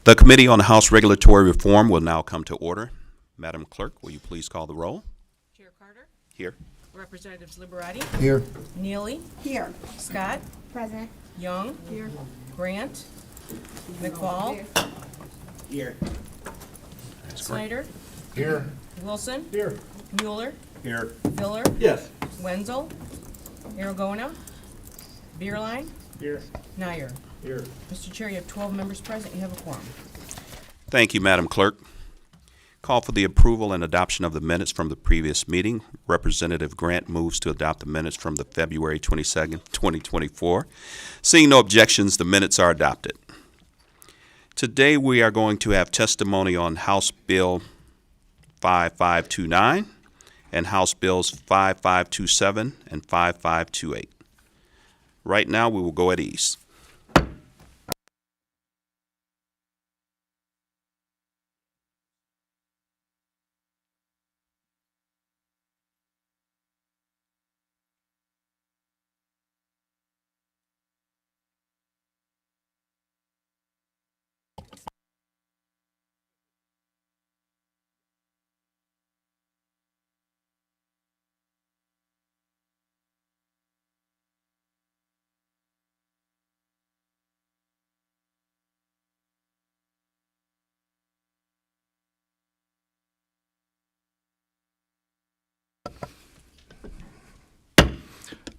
The Committee on House Regulatory Reform will now come to order. Madam Clerk, will you please call the roll? Chair Carter, Here. Representatives Liberati, Here. Neely, Here. Scott, Present. Young, Here. Grant, McFall, Here. Snyder, Here. Wilson, Here. Mueller, Here. Filler, Yes. Wenzel, Aragona, Beerline, Here. Nyer. Here. Mr. Chair, you have 12 members present. You have a quorum. Thank you, Madam Clerk. Call for the approval and adoption of the minutes from the previous meeting. Representative Grant moves to adopt the minutes from the February 22nd, 2024. Seeing no objections, the minutes are adopted. Today we are going to have testimony on House Bill 5529 and House Bills 5527 and 5528. Right now we will go at ease.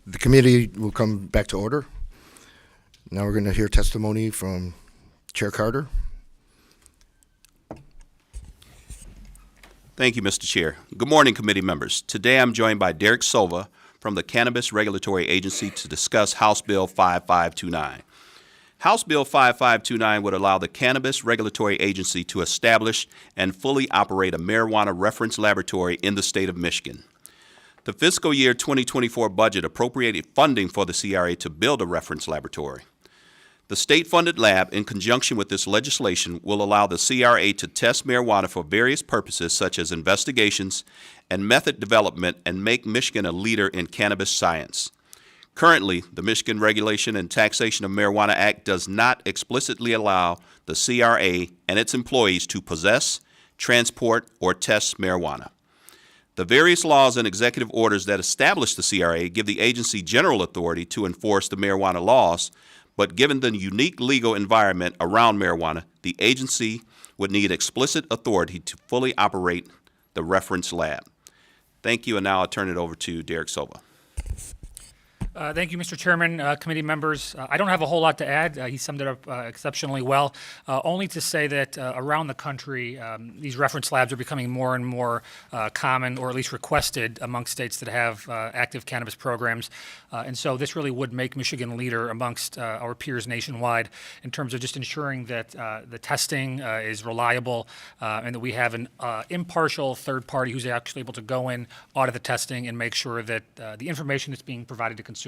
The committee will come back to order. Now we're going to hear testimony from Chair Carter. Thank you, Mr. Chair. Good morning, committee members. Today I'm joined by Derek Silva from the Cannabis Regulatory Agency to discuss House Bill 5529. House Bill 5529 would allow the Cannabis Regulatory Agency to establish and fully operate a marijuana reference laboratory in the state of Michigan. The fiscal year 2024 budget appropriated funding for the CRA to build a reference laboratory. The state-funded lab, in conjunction with this legislation, will allow the CRA to test marijuana for various purposes such as investigations and method development and make Michigan a leader in cannabis science. Currently, the Michigan Regulation and Taxation of Marijuana Act does not explicitly allow the CRA and its employees to possess, transport, or test marijuana. The various laws and executive orders that establish the CRA give the agency general authority to enforce the marijuana laws, but given the unique legal environment around marijuana, the agency would need explicit authority to fully operate the reference lab. Thank you, and now I'll turn it over to Derek Silva. Thank you, Mr. Chairman, committee members. I don't have a whole lot to add. He summed it up exceptionally well. Only to say that around the country, these reference labs are becoming more and more common, or at least requested amongst states that have active cannabis programs. And so this really would make Michigan a leader amongst our peers nationwide in terms of just ensuring that the testing is reliable and that we have an impartial third party who's actually able to go in, audit the testing, and make sure that the information that's being provided to consumers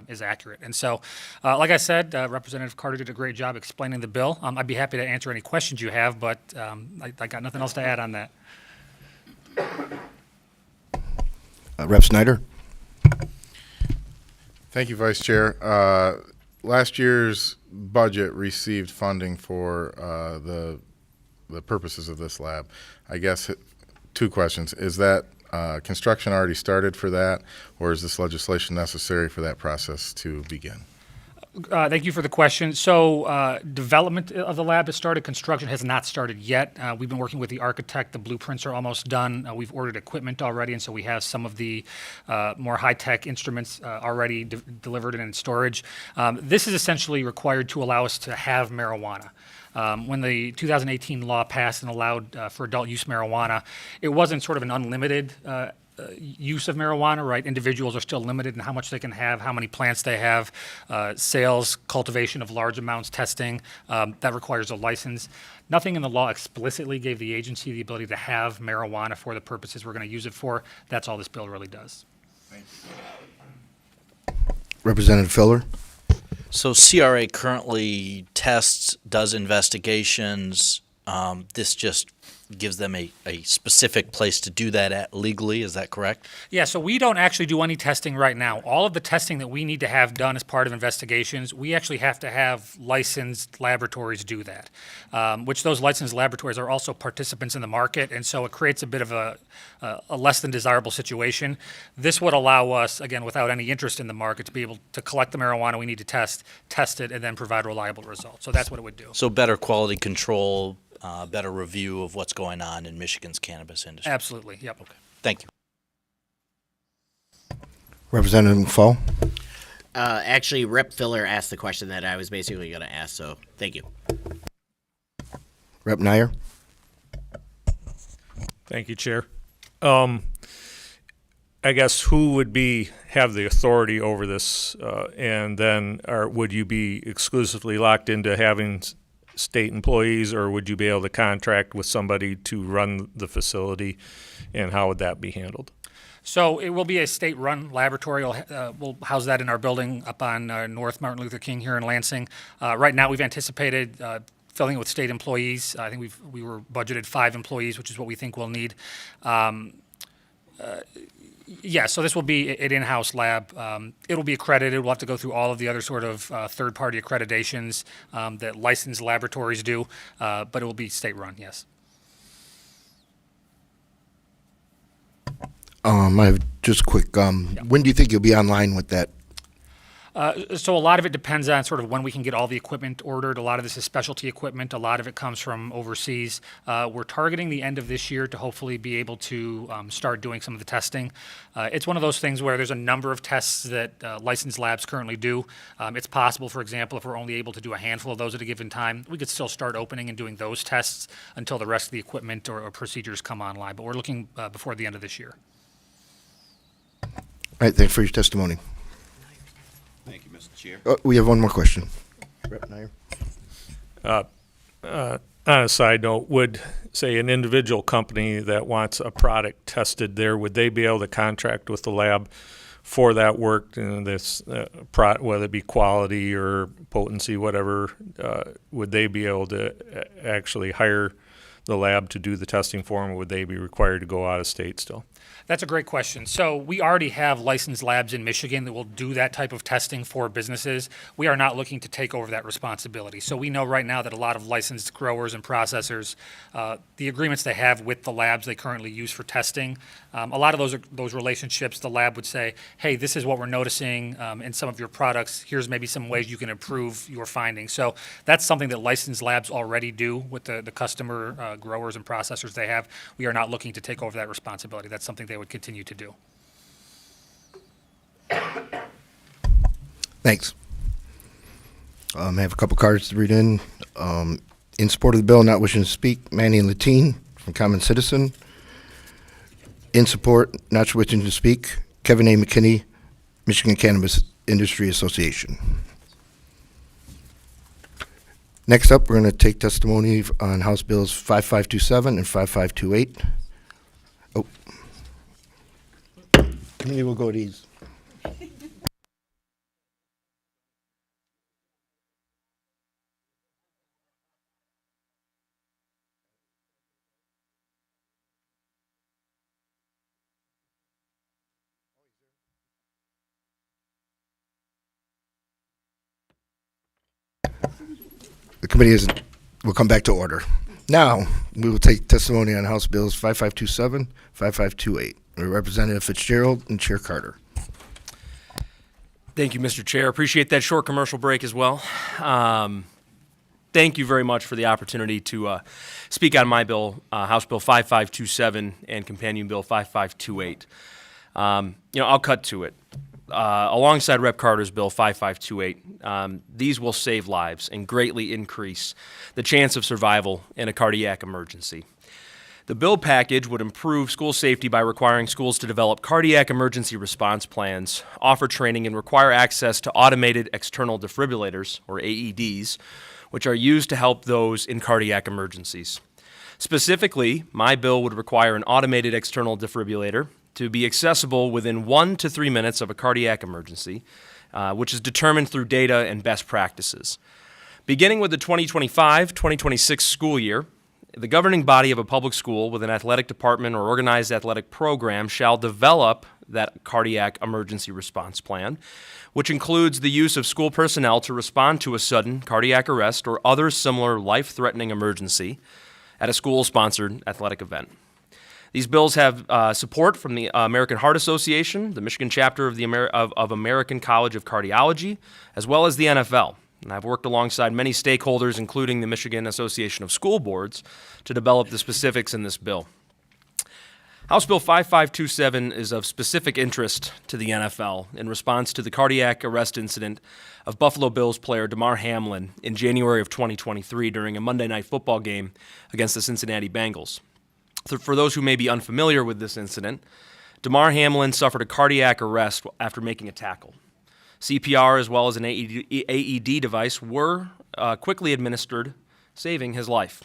is accurate. And so, like I said, Representative Carter did a great job explaining the bill. I'd be happy to answer any questions you have, but I got nothing else to add on that. Rep. Snyder. Thank you, Vice Chair. Last year's budget received funding for the purposes of this lab. I guess two questions. Is that construction already started for that, or is this legislation necessary for that process to begin? Thank you for the question. So development of the lab has started. Construction has not started yet. We've been working with the architect. The blueprints are almost done. We've ordered equipment already, and so we have some of the more high-tech instruments already delivered and in storage. This is essentially required to allow us to have marijuana. When the 2018 law passed and allowed for adult use marijuana, it wasn't sort of an unlimited use of marijuana, right? Individuals are still limited in how much they can have, how many plants they have, sales, cultivation of large amounts, testing, that requires a license. Nothing in the law explicitly gave the agency the ability to have marijuana for the purposes we're going to use it for. That's all this bill really does. Thank you. Representative Filler. So CRA currently tests, does investigations. This just gives them a specific place to do that at legally. Is that correct? Yeah, so we don't actually do any testing right now. All of the testing that we need to have done as part of investigations, we actually have to have licensed laboratories do that, which those licensed laboratories are also participants in the market, and so it creates a bit of a less than desirable situation. This would allow us, again, without any interest in the market, to be able to collect the marijuana we need to test it, and then provide reliable results. So that's what it would do. So better quality control, better review of what's going on in Michigan's cannabis industry. Absolutely, yep. Okay. Thank you. Representative Fall. Actually, Rep. Filler asked the question that I was basically going to ask, so thank you. Rep. Nyer. Thank you, Chair. I guess who would have the authority over this, and then would you be exclusively locked into having state employees, or would you be able to contract with somebody to run the facility, and how would that be handled? So it will be a state-run laboratory. We'll house that in our building up on North Martin Luther King here in Lansing. Right now, we've anticipated filling it with state employees. I think we were budgeted 5 employees, which is what we think we'll need. Yeah, so this will be an in-house lab. It'll be accredited. We'll have to go through all of the other sort of third-party accreditations that licensed laboratories do, but it will be state-run, yes. I have just quick, when do you think you'll be online with that? So a lot of it depends on sort of when we can get all the equipment ordered. A lot of this is specialty equipment. A lot of it comes from overseas. We're targeting the end of this year to hopefully be able to start doing some of the testing. It's one of those things where there's a number of tests that licensed labs currently do. It's possible, for example, if we're only able to do a handful of those at a given time, we could still start opening and doing those tests until the rest of the equipment or procedures come online. But we're looking before the end of this year. All right, thanks for your testimony. Thank you, Mr. Chair. We have one more question. Rep. Nyer. On a side note, would, say, an individual company that wants a product tested there, would they be able to contract with the lab for that work, whether it be quality or potency, whatever, would they be able to actually hire the lab to do the testing for them, or would they be required to go out of state still? That's a great question. So we already have licensed labs in Michigan that will do that type of testing for businesses. We are not looking to take over that responsibility. So we know right now that a lot of licensed growers and processors, the agreements they have with the labs they currently use for testing, a lot of those relationships, the lab would say, hey, this is what we're noticing in some of your products. Here's maybe some ways you can improve your findings. So that's something that licensed labs already do with the customer growers and processors they have. We are not looking to take over that responsibility. That's something they would continue to do. Thanks. I have a couple cards to read in. In support of the bill, not wishing to speak, Manny and Latine from Common Citizen. In support, not wishing to speak, Kevin A. McKinney, Michigan Cannabis Industry Association. Next up, we're going to take testimony on House Bills 5527 and 5528. Oh. Maybe we'll go to these. The committee will come back to order. Now, we will take testimony on House Bills 5527, 5528. Representative Fitzgerald and Chair Carter. Thank you, Mr. Chair. Appreciate that short commercial break as well. Thank you very much for the opportunity to speak on my bill, House Bill 5527 and Companion Bill 5528. I'll cut to it. Alongside Rep. Carter's Bill 5528, these will save lives and greatly increase the chance of survival in a cardiac emergency. The bill package would improve school safety by requiring schools to develop cardiac emergency response plans, offer training, and require access to automated external defibrillators, or AEDs, which are used to help those in cardiac emergencies. Specifically, my bill would require an automated external defibrillator to be accessible within 1 to 3 minutes of a cardiac emergency, which is determined through data and best practices. Beginning with the 2025-2026 school year, The governing body of a public school with an athletic department or organized athletic program shall develop that cardiac emergency response plan, which includes the use of school personnel to respond to a sudden cardiac arrest or other similar life-threatening emergency at a school-sponsored athletic event. These bills have support from the American Heart Association, the Michigan chapter of the American College of Cardiology, as well as the NFL. And I've worked alongside many stakeholders, including the Michigan Association of School Boards, to develop the specifics in this bill. House Bill 5527 is of specific interest to the NFL in response to the cardiac arrest incident of Buffalo Bills player Damar Hamlin in January of 2023 during a Monday Night Football game against the Cincinnati Bengals. For those who may be unfamiliar with this incident, Damar Hamlin suffered a cardiac arrest after making a tackle. CPR as well as an AED device were quickly administered, saving his life.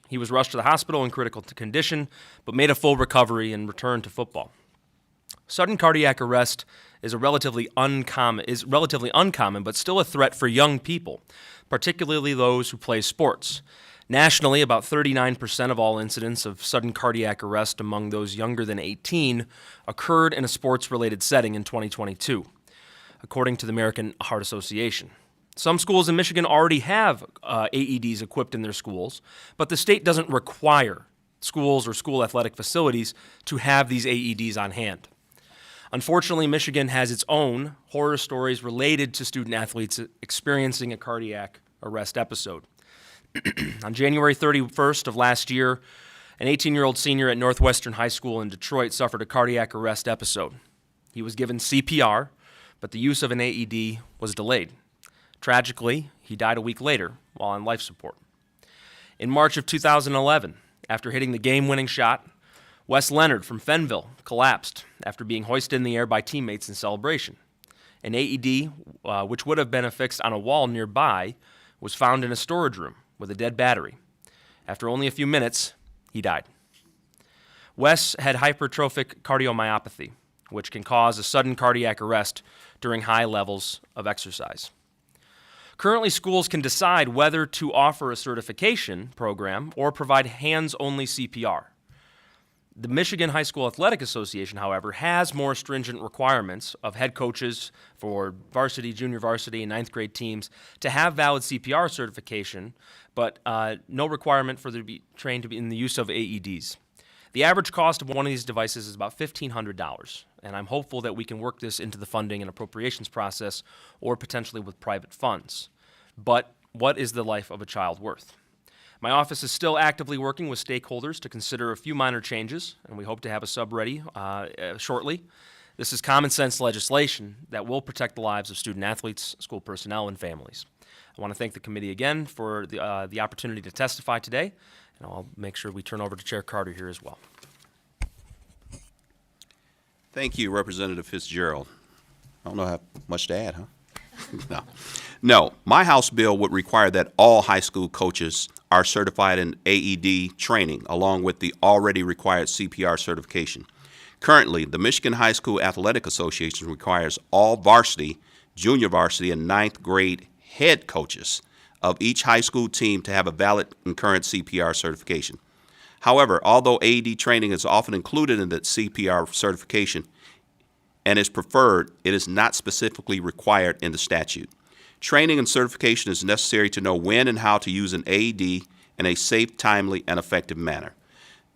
He was rushed to the hospital in critical condition, but made a full recovery and returned to football. Sudden cardiac arrest is relatively uncommon, but still a threat for young people, particularly those who play sports. Nationally, about 39% of all incidents of sudden cardiac arrest among those younger than 18 occurred in a sports-related setting in 2022, according to the American Heart Association. Some schools in Michigan already have AEDs equipped in their schools, but the state doesn't require schools or school athletic facilities to have these AEDs on hand. Unfortunately, Michigan has its own horror stories related to student athletes experiencing a cardiac arrest episode. On January 31st of last year, an 18-year-old senior at Northwestern High School in Detroit suffered a cardiac arrest episode. He was given CPR, but the use of an AED was delayed. Tragically, he died a week later while on life support. In March of 2011, after hitting the game-winning shot, Wes Leonard from Fenville collapsed after being hoisted in the air by teammates in celebration. An AED, which would have been affixed on a wall nearby, was found in a storage room with a dead battery. After only a few minutes, he died. Wes had hypertrophic cardiomyopathy, which can cause a sudden cardiac arrest during high levels of exercise. Currently, schools can decide whether to offer a certification program or provide hands-only CPR. The Michigan High School Athletic Association, however, has more stringent requirements of head coaches for varsity, junior varsity, and ninth grade teams to have valid CPR certification, but no requirement for them to be trained to be in the use of AEDs. The average cost of one of these devices is about $1,500, and I'm hopeful that we can work this into the funding and appropriations process or potentially with private funds. But what is the life of a child worth? My office is still actively working with stakeholders to consider a few minor changes, and we hope to have a sub ready shortly. This is common sense legislation that will protect the lives of student athletes, school personnel, and families. I want to thank the committee again for the opportunity to testify today, and I'll make sure we turn over to Chair Carter here as well. Thank you, Representative Fitzgerald. I don't know how much to add, huh? No, my House bill would require that all high school coaches are certified in AED training, along with the already required CPR certification. Currently, the Michigan High School Athletic Association requires all varsity, junior varsity, and ninth grade head coaches of each high school team to have a valid and current CPR certification. However, although AED training is often included in the CPR certification and is preferred, it is not specifically required in the statute. Training and certification is necessary to know when and how to use an AED in a safe, timely, and effective manner.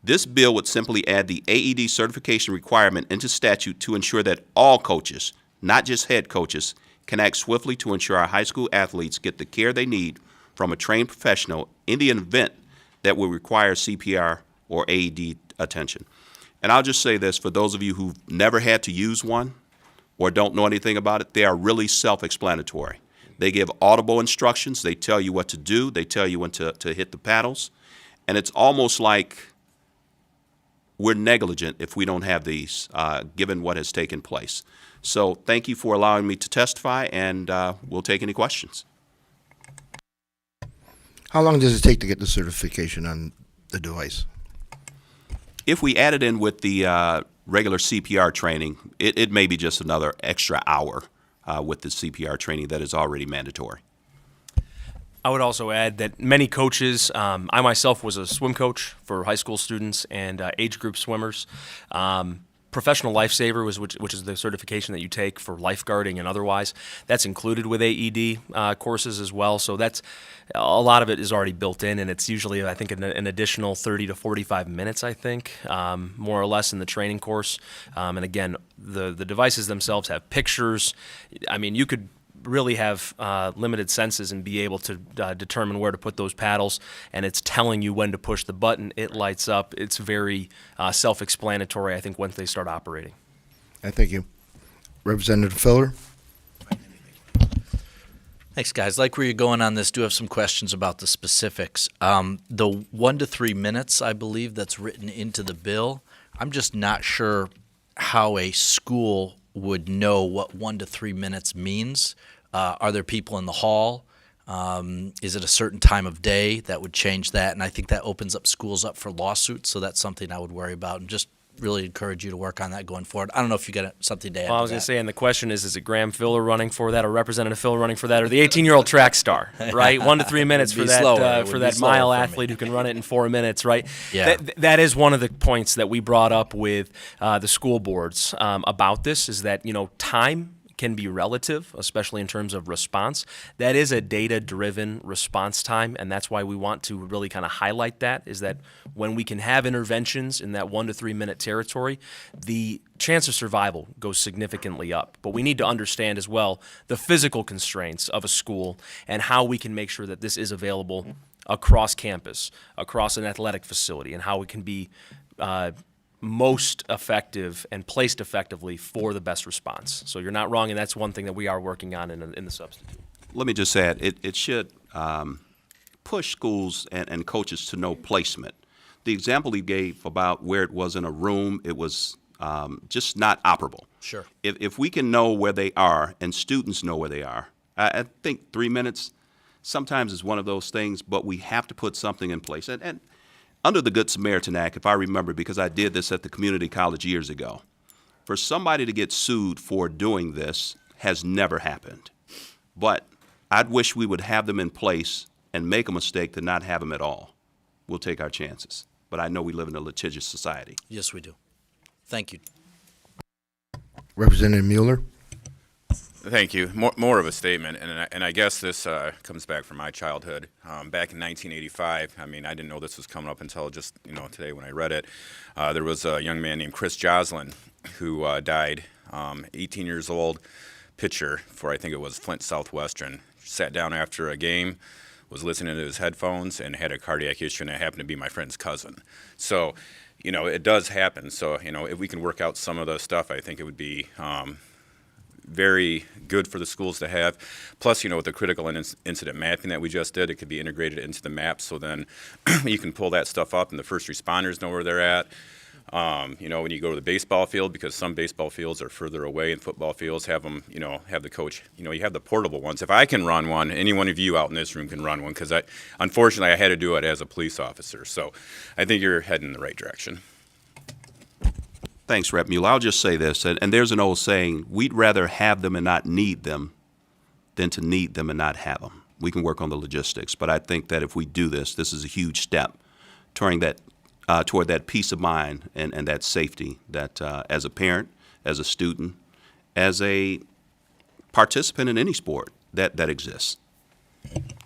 This bill would simply add the AED certification requirement into statute to ensure that all coaches, not just head coaches, can act swiftly to ensure our high school athletes get the care they need from a trained professional in the event that will require CPR or AED attention. And I'll just say this, for those of you who've never had to use one or don't know anything about it, they are really self-explanatory. They give audible instructions. They tell you what to do. They tell you when to hit the paddles. And it's almost like we're negligent if we don't have these, given what has taken place. So thank you for allowing me to testify, and we'll take any questions. How long does it take to get the certification on the device? If we add it in with the regular CPR training, it may be just another extra hour with the CPR training that is already mandatory. I would also add that many coaches, I myself was a swim coach for high school students and age group swimmers. Professional Lifesaver, which is the certification that you take for lifeguarding and otherwise. That's included with AED courses as well. So that's a lot of it is already built in, and it's usually, I think, an additional 30 to 45 minutes, I think, more or less in the training course. And again, the devices themselves have pictures. I mean, you could really have limited senses and be able to determine where to put those paddles, and it's telling you when to push the button. It lights up. It's very self-explanatory, I think, once they start operating. Thank you. Representative Filler? Thanks, guys. Like where you're going on this, do have some questions about the specifics. The 1 to 3 minutes, I believe, that's written into the bill, I'm just not sure how a school would know what 1 to 3 minutes means. Are there people in the hall? Is it a certain time of day that would change that? And I think that opens up schools up for lawsuits, so that's something I would worry about, and just really encourage you to work on that going forward. I don't know if you got something to add. Well, I was going to say, and the question is it Graham Filler running for that, or Representative Filler running for that, or the 18-year-old track star, right? 1 to 3 minutes for that mile athlete who can run it in 4 minutes, right? Yeah. That is one of the points that we brought up with the school boards about this, is that, time can be relative, especially in terms of response. That is a data-driven response time, and that's why we want to really kind of highlight that, is that when we can have interventions in that 1 to 3 minute territory, the chance of survival goes significantly up. But we need to understand as well the physical constraints of a school and how we can make sure that this is available across campus, across an athletic facility, and how it can be most effective and placed effectively for the best response. So you're not wrong, and that's one thing that we are working on in the substitute. Let me just add, it should push schools and coaches to know placement. The example he gave about where it was in a room, it was just not operable. Sure. If we can know where they are and students know where they are, I think 3 minutes sometimes is one of those things, but we have to put something in place. And under the Good Samaritan Act, if I remember, because I did this at the community college years ago, for somebody to get sued for doing this has never happened. But I'd wish we would have them in place and make a mistake to not have them at all. We'll take our chances. But I know we live in a litigious society. Yes, we do. Thank you. Representative Mueller? Thank you. More of a statement, and I guess this comes back from my childhood. Back in 1985, I didn't know this was coming up until just today when I read it. There was a young man named Chris Joslin who died, 18 years old, pitcher for, I think it was Flint Southwestern. Sat down after a game, was listening to his headphones, and had a cardiac issue, and it happened to be my friend's cousin. So, it does happen. So, if we can work out some of the stuff, I think it would be very good for the schools to have. Plus, with the critical incident mapping that we just did, it could be integrated into the map, so then you can pull that stuff up and the first responders know where they're at. When you go to the baseball field, because some baseball fields are further away and football fields have them, have the coach, you have the portable ones. If I can run one, any one of you out in this room can run one, because unfortunately I had to do it as a police officer. So I think you're heading in the right direction. Thanks, Rep. Mueller. I'll just say this, and there's an old saying, we'd rather have them and not need them than to need them and not have them. We can work on the logistics, but I think that if we do this, this is a huge step toward that peace of mind and that safety that as a parent, as a student, as a participant in any sport that exists.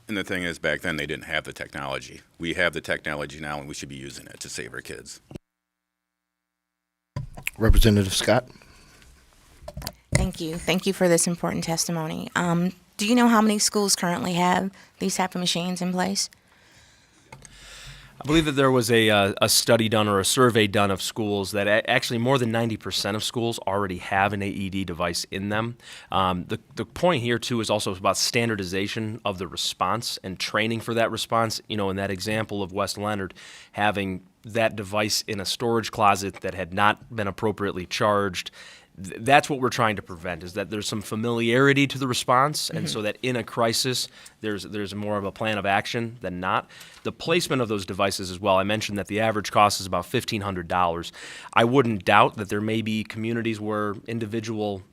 And the thing is, back then they didn't have the technology. We have the technology now, and we should be using it to save our kids. Representative Scott? Thank you. Thank you for this important testimony. Do you know how many schools currently have these type of machines in place? I believe that there was a study done, or a survey done, of schools that actually more than 90% of schools already have an AED device in them. The point here, too, is also about standardization of the response and training for that response. In that example of West Leonard, having that device in a storage closet that had not been appropriately charged, That's what we're trying to prevent, is that there's some familiarity to the response, and so that in a crisis, there's more of a plan of action than not. The placement of those devices as well, I mentioned that the average cost is about $1,500. I wouldn't doubt that there may be communities where individual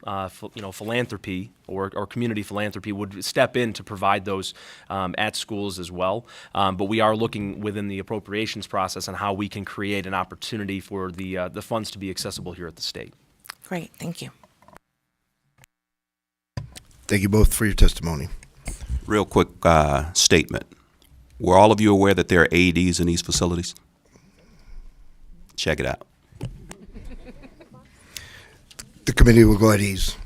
philanthropy or community philanthropy would step in to provide those at schools as well. But we are looking within the appropriations process on how we can create an opportunity for the funds to be accessible here at the state. Great, thank you. Thank you both for your testimony. Real quick statement. Were all of you aware that there are AEDs in these facilities? Check it out. The committee will go at ease.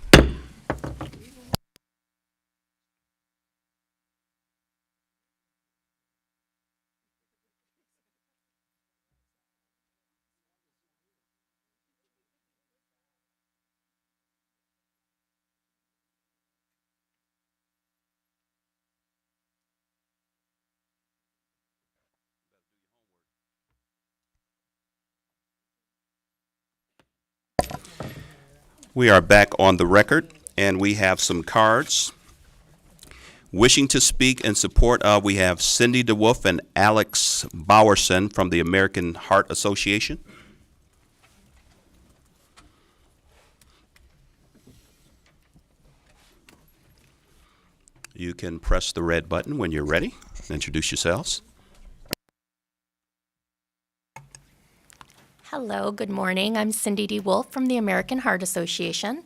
We are back on the record, and we have some cards. Wishing to speak in support of, we have Cindy DeWolf and Alex Bowerson from the American Heart Association. You can press the red button when you're ready. Introduce yourselves. Hello, good morning. I'm Cindy D. Wolf from the American Heart Association.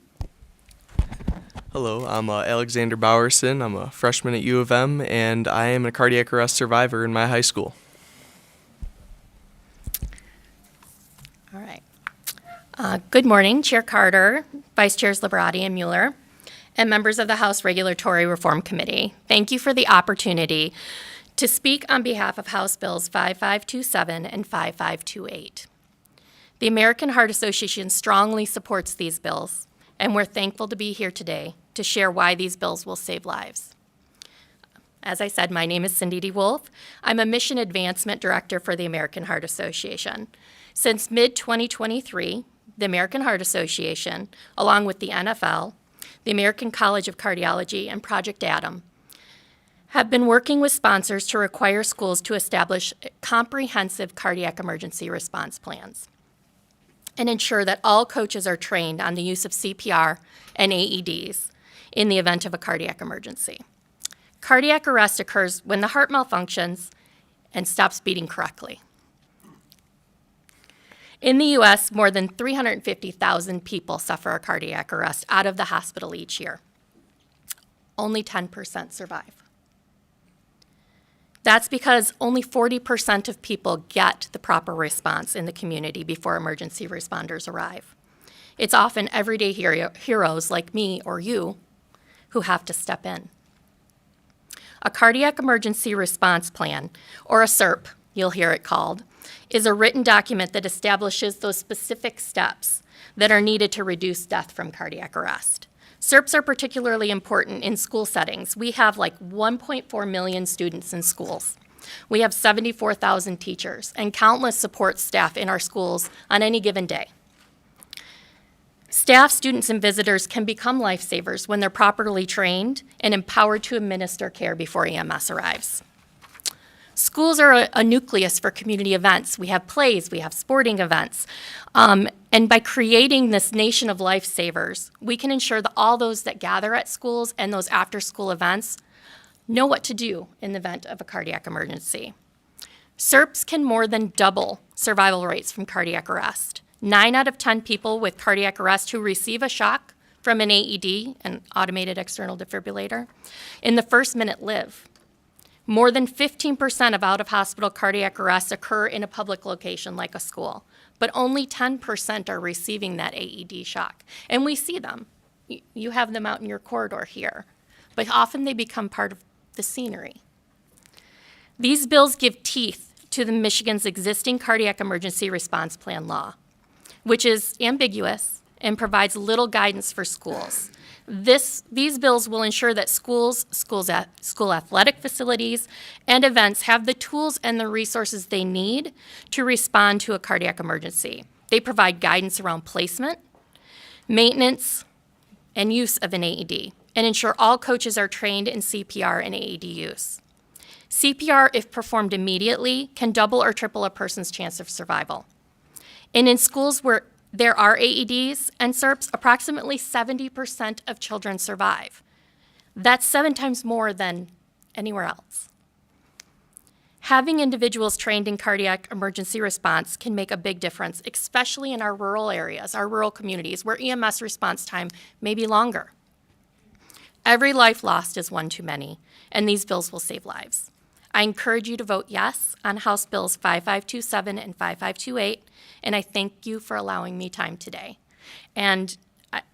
Hello, I'm Alexander Bowerson. I'm a freshman at U of M, and I am a cardiac arrest survivor in my high school. All right. Good morning, Chair Carter, Vice Chairs Liberati and Mueller, and members of the House Regulatory Reform Committee. Thank you for the opportunity to speak on behalf of House Bills 5527 and 5528. The American Heart Association strongly supports these bills, and we're thankful to be here today to share why these bills will save lives. As I said, my name is Cindy D. Wolf. I'm a Mission Advancement Director for the American Heart Association. Since mid-2023, the American Heart Association, along with the NFL, the American College of Cardiology, and Project ATOM, have been working with sponsors to require schools to establish comprehensive cardiac emergency response plans and ensure that all coaches are trained on the use of CPR and AEDs in the event of a cardiac emergency. Cardiac arrest occurs when the heart malfunctions and stops beating correctly. In the U.S., more than 350,000 people suffer a cardiac arrest out of the hospital each year. Only 10% survive. That's because only 40% of people get the proper response in the community before emergency responders arrive. It's often everyday heroes like me or you who have to step in. A cardiac emergency response plan, or a CERP, you'll hear it called, is a written document that establishes those specific steps that are needed to reduce death from cardiac arrest. CERPs are particularly important in school settings. We have like 1.4 million students in schools. We have 74,000 teachers and countless support staff in our schools on any given day. Staff, students, and visitors can become lifesavers when they're properly trained and empowered to administer care before EMS arrives. Schools are a nucleus for community events. We have plays, we have sporting events. And by creating this nation of lifesavers, we can ensure that all those that gather at schools and those after-school events know what to do in the event of a cardiac emergency. CERPs can more than double survival rates from cardiac arrest. 9 out of 10 people with cardiac arrest who receive a shock from an AED, an automated external defibrillator, in the first minute live. More than 15% of out-of-hospital cardiac arrests occur in a public location like a school, but only 10% are receiving that AED shock. And we see them. You have them out in your corridor here, but often they become part of the scenery. These bills give teeth to the Michigan's existing cardiac emergency response plan law, which is ambiguous and provides little guidance for schools. These bills will ensure that school athletic facilities and events have the tools and the resources they need to respond to a cardiac emergency. They provide guidance around placement, maintenance, and use of an AED, and ensure all coaches are trained in CPR and AED use. CPR, if performed immediately, can double or triple a person's chance of survival. And in schools where there are AEDs and CERPs, approximately 70% of children survive. That's 7 times more than anywhere else. Having individuals trained in cardiac emergency response can make a big difference, especially in our rural areas, our rural communities, where EMS response time may be longer. Every life lost is one too many, and these bills will save lives. I encourage you to vote yes on House Bills 5527 and 5528, and I thank you for allowing me time today. And Alex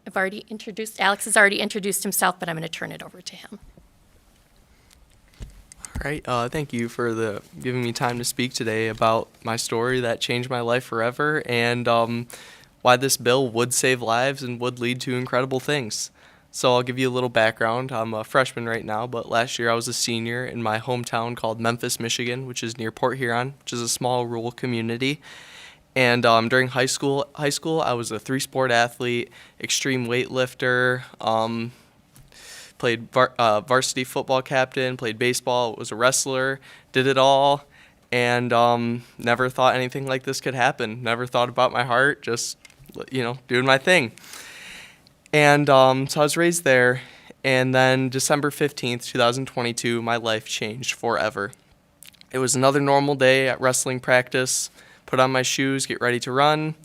has already introduced himself, but I'm going to turn it over to him. All right, thank you for giving me time to speak today about my story that changed my life forever and why this bill would save lives and would lead to incredible things. So I'll give you a little background. I'm a freshman right now, but last year I was a senior in my hometown called Memphis, Michigan, which is near Port Huron, which is a small rural community. And during high school, I was a 3-sport athlete, extreme weightlifter, played varsity football captain, played baseball, was a wrestler, did it all, and never thought anything like this could happen. Never thought about my heart, just, doing my thing. And so I was raised there, and then December 15th, 2022, my life changed forever. It was another normal day at wrestling practice, put on my shoes, get ready to run.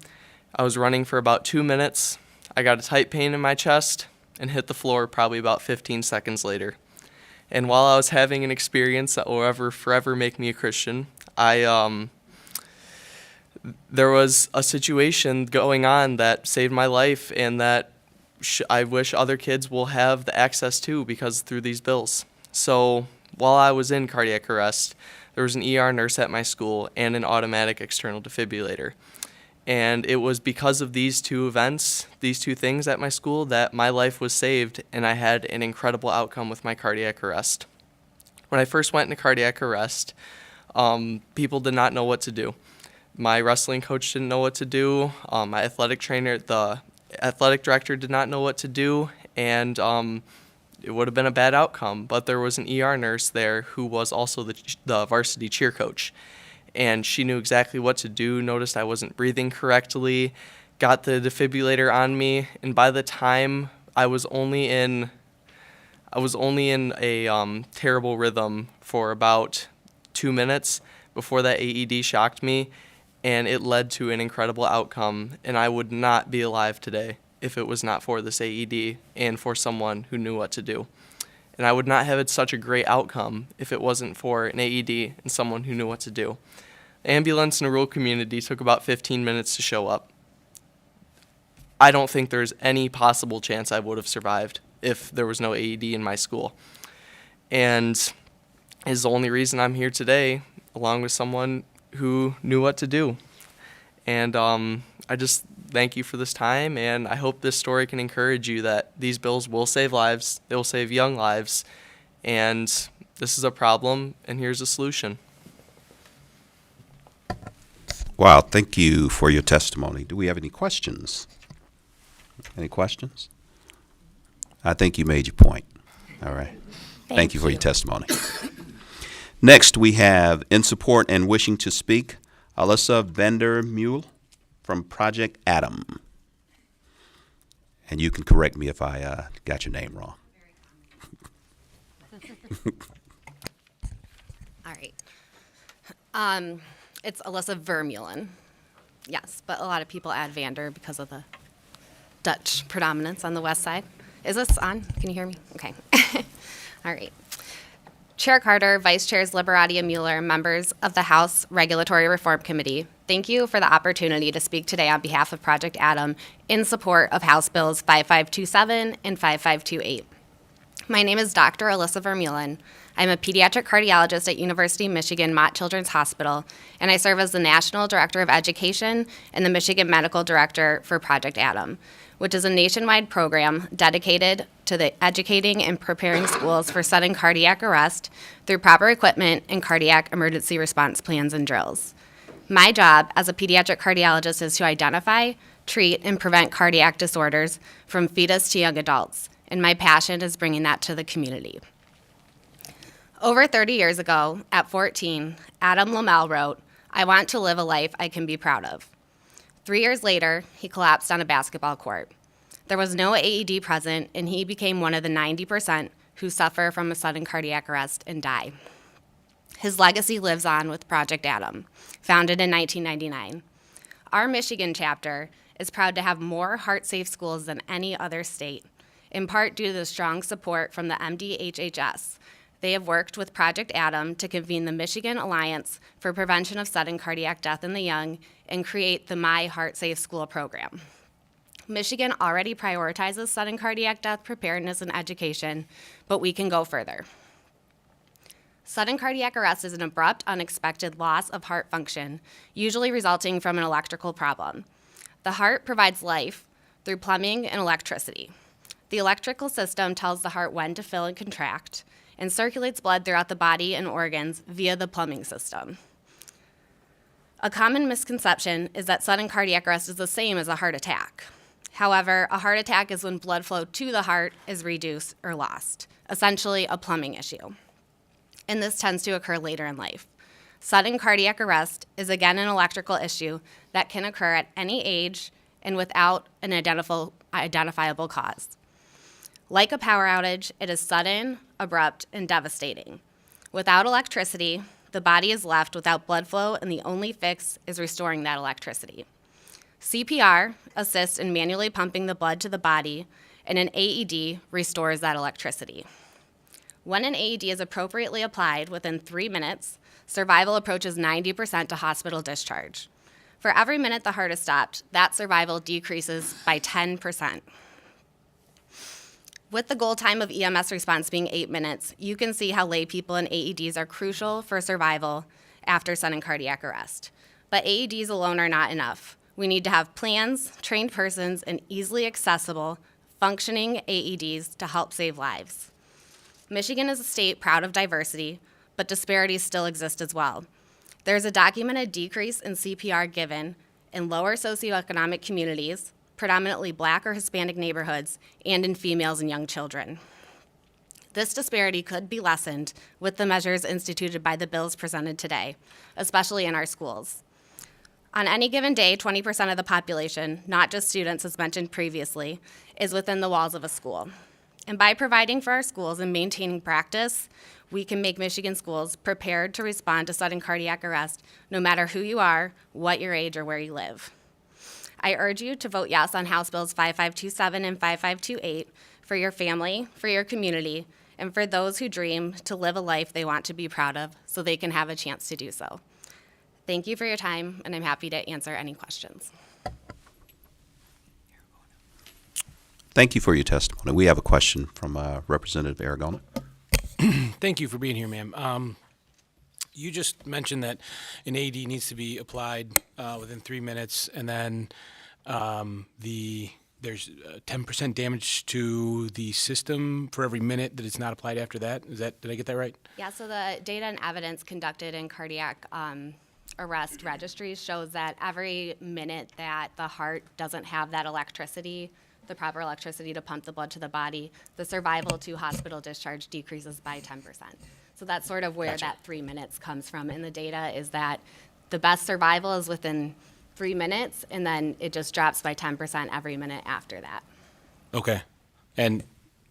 I was running for about 2 minutes. I got a tight pain in my chest and hit the floor probably about 15 seconds later. And while I was having an experience that will forever make me a Christian, there was a situation going on that saved my life and that I wish other kids will have the access to because through these bills. So while I was in cardiac arrest, there was an ER nurse at my school and an automatic external defibrillator. And it was because of these two events, these two things at my school, that my life was saved and I had an incredible outcome with my cardiac arrest. When I first went into cardiac arrest, people did not know what to do. My wrestling coach didn't know what to do. My athletic trainer, the athletic director did not know what to do, and it would have been a bad outcome. But there was an ER nurse there who was also the varsity cheer coach, and she knew exactly what to do, noticed I wasn't breathing correctly, got the defibrillator on me, and by the time I was only in a terrible rhythm for about 2 minutes before that AED shocked me, and it led to an incredible outcome, and I would not be alive today if it was not for this AED and for someone who knew what to do. And I would not have had such a great outcome if it wasn't for an AED and someone who knew what to do. The ambulance in a rural community took about 15 minutes to show up. I don't think there's any possible chance I would have survived if there was no AED in my school. And is the only reason I'm here today, along with someone who knew what to do. And I just thank you for this time, and I hope this story can encourage you that these bills will save lives, they will save young lives, and this is a problem, and here's a solution. Wow, thank you for your testimony. Do we have any questions? Any questions? I think you made your point. All right. Thank you for your testimony. Next, we have in support and wishing to speak, Alyssa Vandermeulen from Project Adam. And you can correct me if I got your name wrong. All right. It's Alyssa Vermeulen. Yes, but a lot of people add Vander because of the Dutch predominance on the west side. Is this on? Can you hear me? Okay. All right. Chair Carter, Vice Chairs Liberati and Mueller, members of the House Regulatory Reform Committee, thank you for the opportunity to speak today on behalf of Project Adam in support of House Bills 5527 and 5528. My name is Dr. Alyssa Vermeulen. I'm a pediatric cardiologist at University of Michigan Mott Children's Hospital, and I serve as the National Director of Education and the Michigan Medical Director for Project Adam, which is a nationwide program dedicated to the educating and preparing schools for sudden cardiac arrest through proper equipment and cardiac emergency response plans and drills. My job as a pediatric cardiologist is to identify, treat, and prevent cardiac disorders from fetus to young adults, and my passion is bringing that to the community. Over 30 years ago, at 14, Adam Lamel wrote, "I want to live a life I can be proud of." 3 years later, he collapsed on a basketball court. There was no AED present, and he became one of the 90% who suffer from a sudden cardiac arrest and die. His legacy lives on with Project Adam, founded in 1999. Our Michigan chapter is proud to have more heart-safe schools than any other state, in part due to the strong support from the MDHHS. They have worked with Project Adam to convene the Michigan Alliance for Prevention of Sudden Cardiac Death in the Young and create the My Heart Safe School program. Michigan already prioritizes sudden cardiac death preparedness and education, but we can go further. Sudden cardiac arrest is an abrupt, unexpected loss of heart function, usually resulting from an electrical problem. The heart provides life through plumbing and electricity. The electrical system tells the heart when to fill and contract, and circulates blood throughout the body and organs via the plumbing system. A common misconception is that sudden cardiac arrest is the same as a heart attack. However, a heart attack is when blood flow to the heart is reduced or lost, essentially a plumbing issue. And this tends to occur later in life. Sudden cardiac arrest is again an electrical issue that can occur at any age and without an identifiable cause. Like a power outage, it is sudden, abrupt, and devastating. Without electricity, the body is left without blood flow, and the only fix is restoring that electricity. CPR assists in manually pumping the blood to the body, and an AED restores that electricity. When an AED is appropriately applied within 3 minutes, survival approaches 90% to hospital discharge. For every minute the heart is stopped, that survival decreases by 10%. With the goal time of EMS response being 8 minutes, you can see how lay people and AEDs are crucial for survival after sudden cardiac arrest. But AEDs alone are not enough. We need to have plans, trained persons, and easily accessible, functioning AEDs to help save lives. Michigan is a state proud of diversity, but disparities still exist as well. There is a documented decrease in CPR given in lower socioeconomic communities, predominantly Black or Hispanic neighborhoods, and in females and young children. This disparity could be lessened with the measures instituted by the bills presented today, especially in our schools. On any given day, 20% of the population, not just students as mentioned previously, is within the walls of a school. And by providing for our schools and maintaining practice, we can make Michigan schools prepared to respond to sudden cardiac arrest, no matter who you are, what your age, or where you live. I urge you to vote yes on House Bills 5527 and 5528 for your family, for your community, and for those who dream to live a life they want to be proud of so they can have a chance to do so. Thank you for your time, and I'm happy to answer any questions. Thank you for your testimony. We have a question from Representative Aragona. Thank you for being here, ma'am. You just mentioned that an AED needs to be applied within 3 minutes, and then there's 10% damage to the system for every minute that it's not applied after that. Did I get that right? Yeah, so the data and evidence conducted in cardiac arrest registries shows that every minute that the heart doesn't have that electricity, the proper electricity to pump the blood to the body, the survival to hospital discharge decreases by 10%. So that's sort of where that 3 minutes comes from in the data, is that the best survival is within 3 minutes, and then it just drops by 10% every minute after that. Okay. And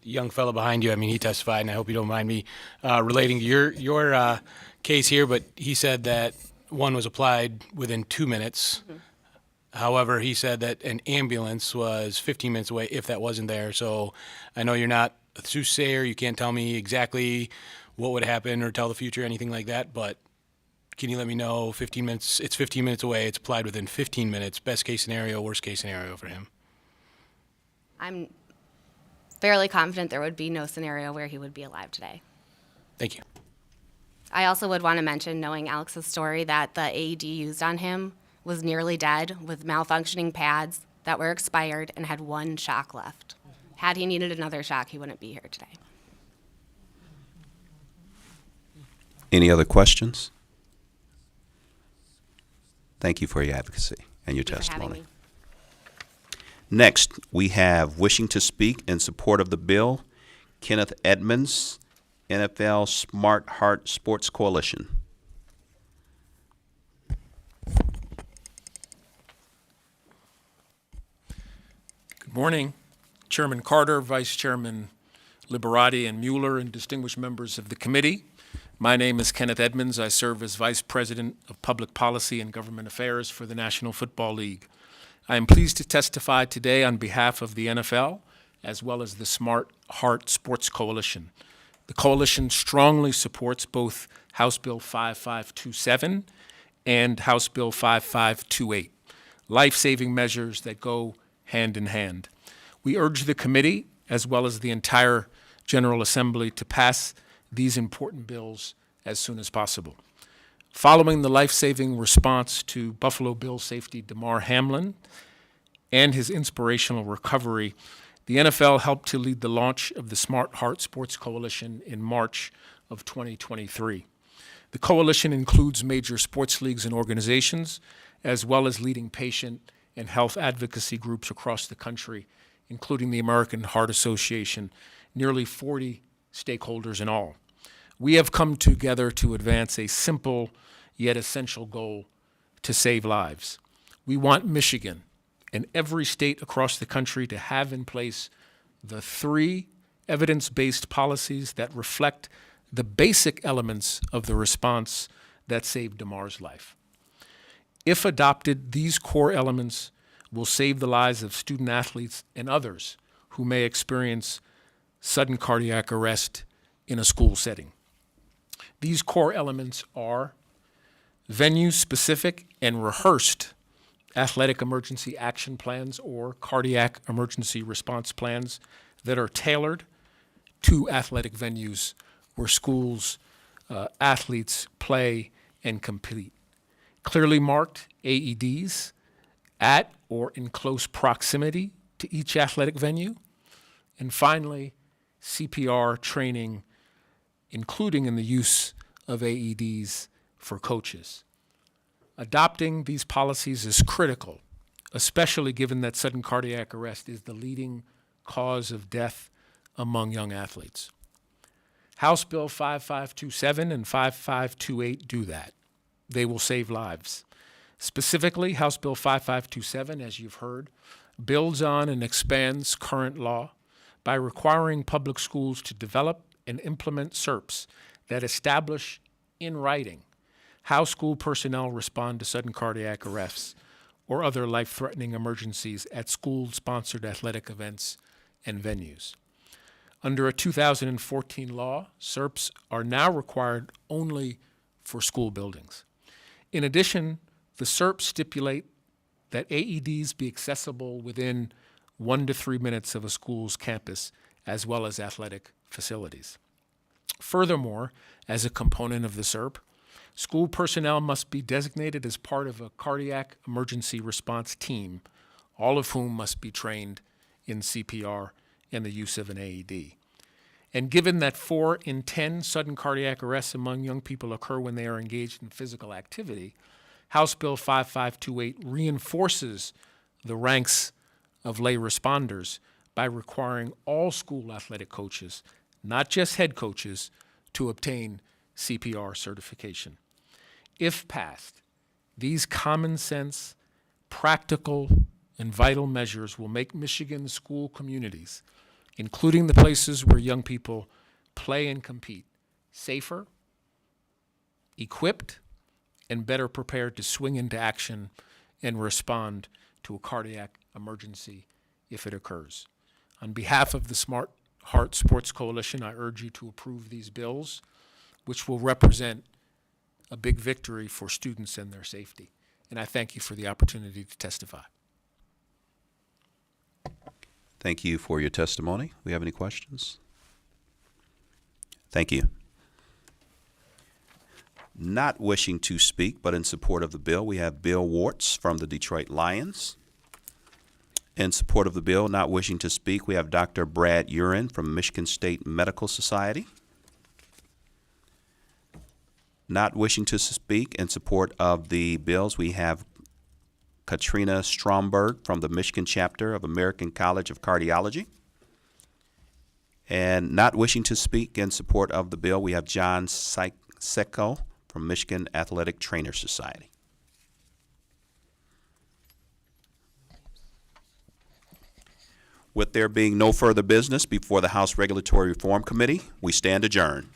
the young fellow behind you, I mean, he testified, and I hope you don't mind me relating to your case here, but he said that one was applied within 2 minutes. Mm-hmm. However, he said that an ambulance was 15 minutes away if that wasn't there. So I know you're not a soothsayer. You can't tell me exactly what would happen or tell the future, anything like that. But can you let me know 15 minutes, it's 15 minutes away, it's applied within 15 minutes, best case scenario, worst case scenario for him? I'm fairly confident there would be no scenario where he would be alive today. Thank you. I also would want to mention, knowing Alex's story, that the AED used on him was nearly dead with malfunctioning pads that were expired and had one shock left. Had he needed another shock, he wouldn't be here today. Any other questions? Thank you for your advocacy and your testimony. Next, we have wishing to speak in support of the bill, Kenneth Edmonds, NFL Smart Heart Sports Coalition. Good morning, Chairman Carter, Vice Chairman Liberati and Mueller, and distinguished members of the committee. My name is Kenneth Edmonds. I serve as Vice President of Public Policy and Government Affairs for the National Football League. I am pleased to testify today on behalf of the NFL, as well as the Smart Heart Sports Coalition. The coalition strongly supports both House Bill 5527 and House Bill 5528, life-saving measures that go hand in hand. We urge the committee, as well as the entire General Assembly, to pass these important bills as soon as possible. Following the life-saving response to Buffalo Bills safety Damar Hamlin and his inspirational recovery, the NFL helped to lead the launch of the Smart Heart Sports Coalition in March of 2023. The coalition includes major sports leagues and organizations, as well as leading patient and health advocacy groups across the country, including the American Heart Association, nearly 40 stakeholders in all. We have come together to advance a simple yet essential goal: to save lives. We want Michigan and every state across the country to have in place the 3 evidence-based policies that reflect the basic elements of the response that saved Damar's life. If adopted, these core elements will save the lives of student athletes and others who may experience sudden cardiac arrest in a school setting. These core elements are venue-specific and rehearsed athletic emergency action plans or cardiac emergency response plans that are tailored to athletic venues where schools, athletes play and compete. Clearly marked AEDs at or in close proximity to each athletic venue. And finally, CPR training, including in the use of AEDs for coaches. Adopting these policies is critical, especially given that sudden cardiac arrest is the leading cause of death among young athletes. House Bill 5527 and 5528 do that. They will save lives. Specifically, House Bill 5527, as you've heard, builds on and expands current law by requiring public schools to develop and implement SERPs that establish in writing how school personnel respond to sudden cardiac arrests or other life-threatening emergencies at school-sponsored athletic events and venues. Under a 2014 law, SERPs are now required only for school buildings. In addition, the SERPs stipulate that AEDs be accessible within 1 to 3 minutes of a school's campus, as well as athletic facilities. Furthermore, as a component of the SERP, school personnel must be designated as part of a cardiac emergency response team, all of whom must be trained in CPR and the use of an AED. And given that 4 in 10 sudden cardiac arrests among young people occur when they are engaged in physical activity, House Bill 5528 reinforces the ranks of lay responders by requiring all school athletic coaches, not just head coaches, to obtain CPR certification. If passed, these common sense, practical, and vital measures will make Michigan school communities, including the places where young people play and compete, safer, equipped, and better prepared to swing into action and respond to a cardiac emergency if it occurs. On behalf of the Smart Heart Sports Coalition, I urge you to approve these bills, which will represent a big victory for students and their safety. And I thank you for the opportunity to testify. Thank you for your testimony. We have any questions? Thank you. Not wishing to speak, but in support of the bill, we have Bill Wartz from the Detroit Lions. In support of the bill, not wishing to speak, we have Dr. Brad Urin from Michigan State Medical Society. Not wishing to speak in support of the bills, we have Katrina Stromberg from the Michigan chapter of American College of Cardiology. And not wishing to speak in support of the bill, we have John Secco from Michigan Athletic Trainer Society. With there being no further business before the House Regulatory Reform Committee, we stand adjourned.